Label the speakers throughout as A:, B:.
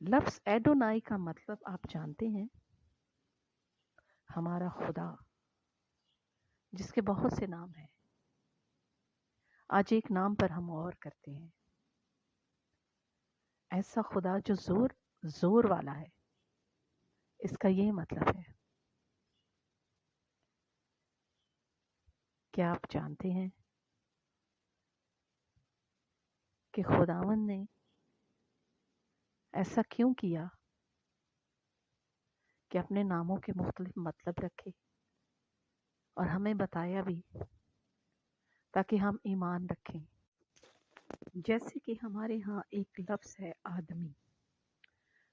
A: लफ्ज़ एडोनाई का मतलब आप जानते हैं? हमारा खुदा, जिसके बहुत से नाम हैं। आज एक नाम पर हम गौर करते हैं। ऐसा खुदा जो जोर वाला है, इसका ये मतलब है। क्या आप जानते हैं कि खुदावंद ने ऐसा क्यों किया कि अपने नामों के मुख्तलिफ मतलब रखे और हमें बताया भी, ताकि हम ईमान रखें। जैसे कि हमारे यहाँ एक लफ्ज़ है आदमी।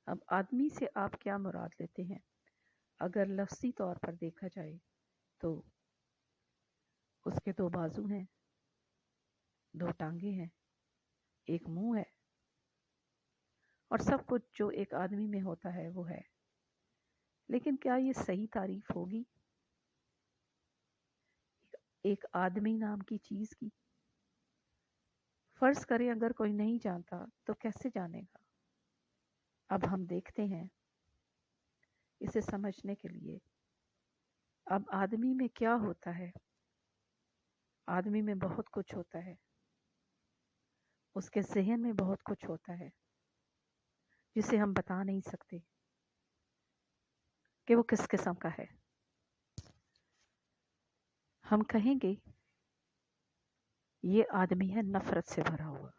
A: अब आदमी से आप क्या मुराद लेते हैं? अगर लफ्ज़ी तौर पर देखा जाए तो उसके 2 बाजू हैं, 2 टांगे हैं, एक मुंह है और सब कुछ जो एक आदमी में होता है वो है। लेकिन क्या ये सही तारीफ होगी एक आदमी नाम की चीज़ की? फ़र्ज़ करें अगर कोई नहीं जानता तो कैसे जानेगा? अब हम देखते हैं इसे समझने के लिए। अब आदमी में क्या होता है? आदमी में बहुत कुछ होता है। उसके ज़हन में बहुत कुछ होता है जिसे हम बता नहीं सकते कि वो किस किस्म का है। हम कहेंगे ये आदमी है नफ़रत से भरा हुआ,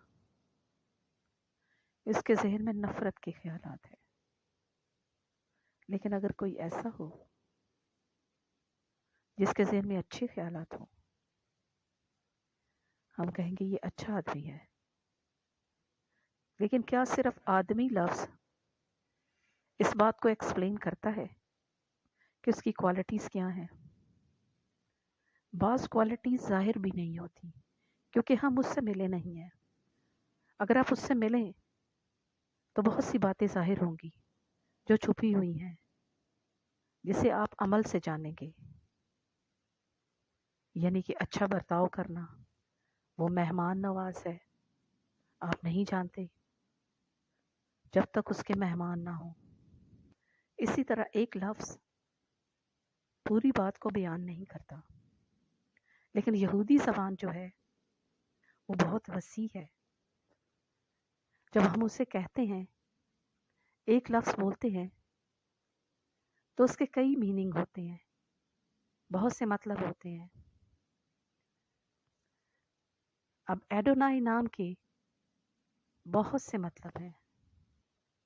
A: इसके ज़हन में नफ़रत के ख़यालात है। लेकिन अगर कोई ऐसा हो जिसके ज़हन में अच्छे ख़यालात हों, हम कहेंगे ये अच्छा आदमी है। लेकिन क्या सिर्फ आदमी लफ्ज़ इस बात को एक्सप्लेन करता है कि उसकी क्वालिटीज़ क्या हैं? बाज़ क्वालिटीज़ ज़ाहिर भी नहीं होती क्योंकि हम उससे मिले नहीं हैं। अगर आप उससे मिलें तो बहुत सी बातें ज़ाहिर होंगी जो छुपी हुई हैं, जिसे आप अमल से जानेंगे। यानी कि अच्छा बर्ताव करना, वो मेहमान नवाज है, आप नहीं जानते जब तक उसके मेहमान ना हो। इसी तरह एक लफ्ज़ पूरी बात को बयान नहीं करता, लेकिन यहूदी ज़बान जो है वो बहुत वसी है। जब हम उसे कहते हैं, एक लफ्ज़ बोलते हैं, तो उसके कई मीनिंग होते हैं, बहुत से मतलब होते हैं। अब एडोनाई नाम के बहुत से मतलब हैं,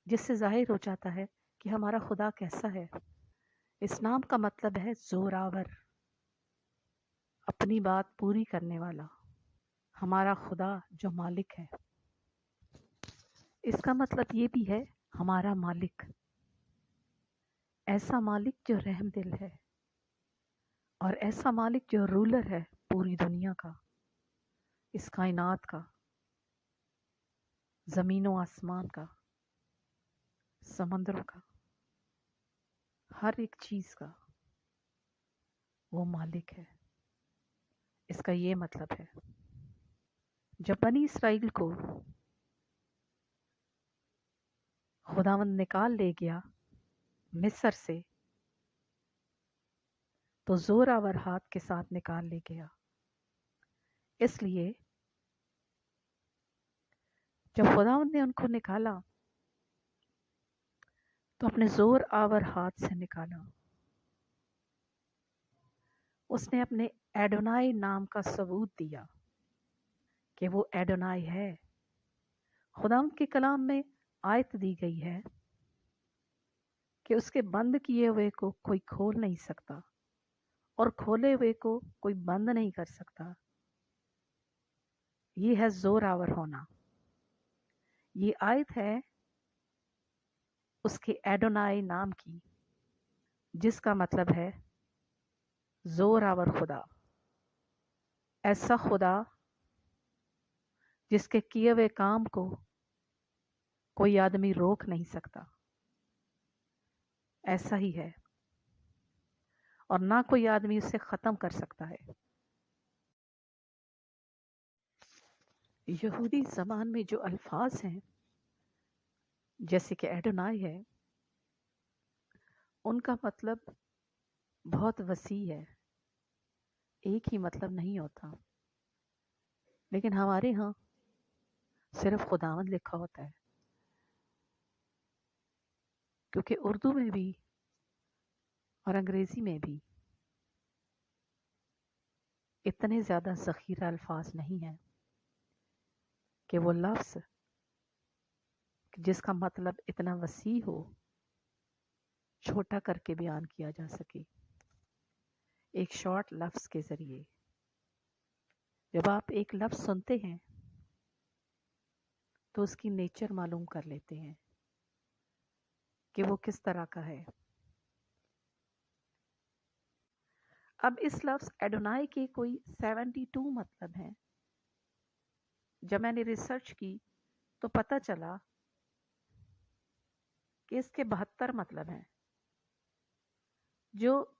A: जिससे ज़ाहिर हो जाता है कि हमारा खुदा कैसा है। इस नाम का मतलब है ज़ोरावर, अपनी बात पूरी करने वाला, हमारा खुदा जो मालिक है। इसका मतलब ये भी है हमारा मालिक, ऐसा मालिक जो रहमदिल है और ऐसा मालिक जो रूलर है पूरी दुनिया का, इस कायनात का, ज़मीन व आसमान का, समंदरों का, हर एक चीज़ का वो मालिक है। इसका ये मतलब है जब बनी इसराइल को खुदावंद निकाल ले गया मिस्र से, तो जोरावर हाथ के साथ निकाल ले गया। इसलिए जब खुदावंद ने उनको निकाला तो अपने जोर आवर हाथ से निकाला। उसने अपने एडोनाई नाम का सबूत दिया कि वो एडोनाई है। खुदावंद के कलाम में आयत दी गई है कि उसके बंद किए हुए को कोई खोल नहीं सकता और खोले हुए को कोई बंद नहीं कर सकता। ये है जोर आवर होना। ये आयत है उसके एडोनाई नाम की, जिसका मतलब है जोर आवर खुदा, ऐसा खुदा जिसके किए हुए काम को कोई आदमी रोक नहीं सकता। ऐसा ही है और ना कोई आदमी उसे ख़त्म कर सकता है। यहूदी ज़बान में जो अल्फाज हैं जैसे कि एडोनाई है, उनका मतलब बहुत वसी है, एक ही मतलब नहीं होता। लेकिन हमारे यहाँ सिर्फ खुदावंद लिखा होता है, क्योंकि उर्दू में भी और अंग्रेजी में भी इतने ज़्यादा ज़ख़ीरा अल्फाज नहीं हैं कि वो लफ्ज़ जिसका मतलब इतना वसी हो छोटा करके बयान किया जा सके एक शॉर्ट लफ्ज़ के ज़रिए। जब आप एक लफ्ज़ सुनते हैं तो उसकी नेचर मालूम कर लेते हैं कि वो किस तरह का है। अब इस लफ्ज़ एडोनाई के कोई 72 मतलब हैं। जब मैंने रिसर्च की तो पता चला कि इसके 72 मतलब हैं, जो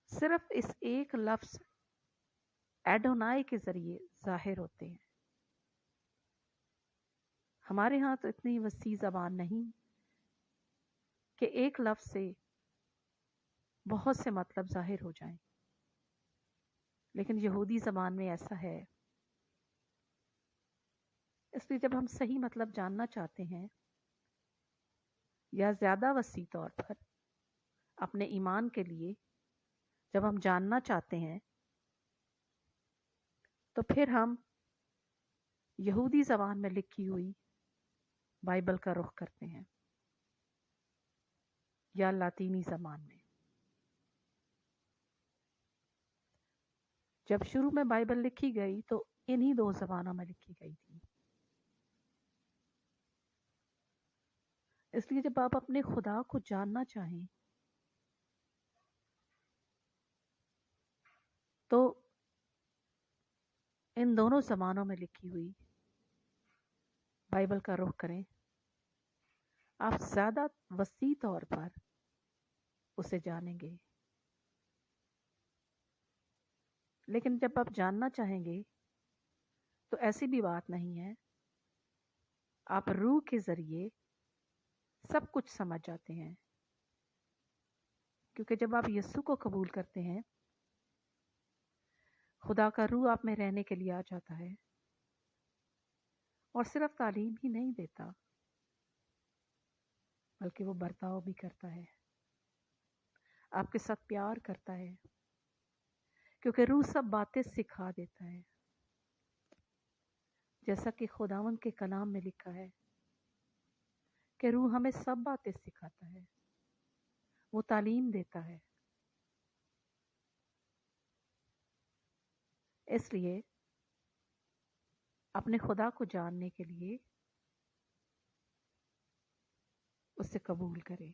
A: सिर्फ इस एक लफ्ज़ एडोनाई के ज़रिए ज़ाहिर होते हैं। हमारे यहाँ तो इतनी वसी ज़बान नहीं कि एक लफ्ज़ से बहुत से मतलब ज़ाहिर हो जाएं, लेकिन यहूदी ज़बान में ऐसा है। इसलिए जब हम सही मतलब जानना चाहते हैं या ज़्यादा वसी तौर पर अपने ईमान के लिए जब हम जानना चाहते हैं तो फिर हम यहूदी ज़बान में लिखी हुई बाइबल का रुख करते हैं या लातीनी ज़बान में। जब शुरू में बाइबल लिखी गई तो इन्हीं दो ज़बानों में लिखी गई थी। इसलिए जब आप अपने खुदा को जानना चाहें तो इन दोनों ज़बानों में लिखी हुई बाइबल का रुख करें। आप ज़्यादा वसी तौर पर उसे जानेंगे। लेकिन जब आप जानना चाहेंगे तो ऐसी भी बात नहीं है, आप रूह के ज़रिए सब कुछ समझ जाते हैं, क्योंकि जब आप यीशु को कबूल करते हैं खुदा का रूह आप में रहने के लिए आ जाता है और सिर्फ तालीम ही नहीं देता बल्कि वो बर्ताव भी करता है, आपके साथ प्यार करता है, क्योंकि रूह सब बातें सिखा देता है। जैसा कि खुदावंद के कलाम में लिखा है कि रूह हमें सब बातें सिखाता है, वो तालीम देता है। इसलिए अपने खुदा को जानने के लिए उसे कबूल करें।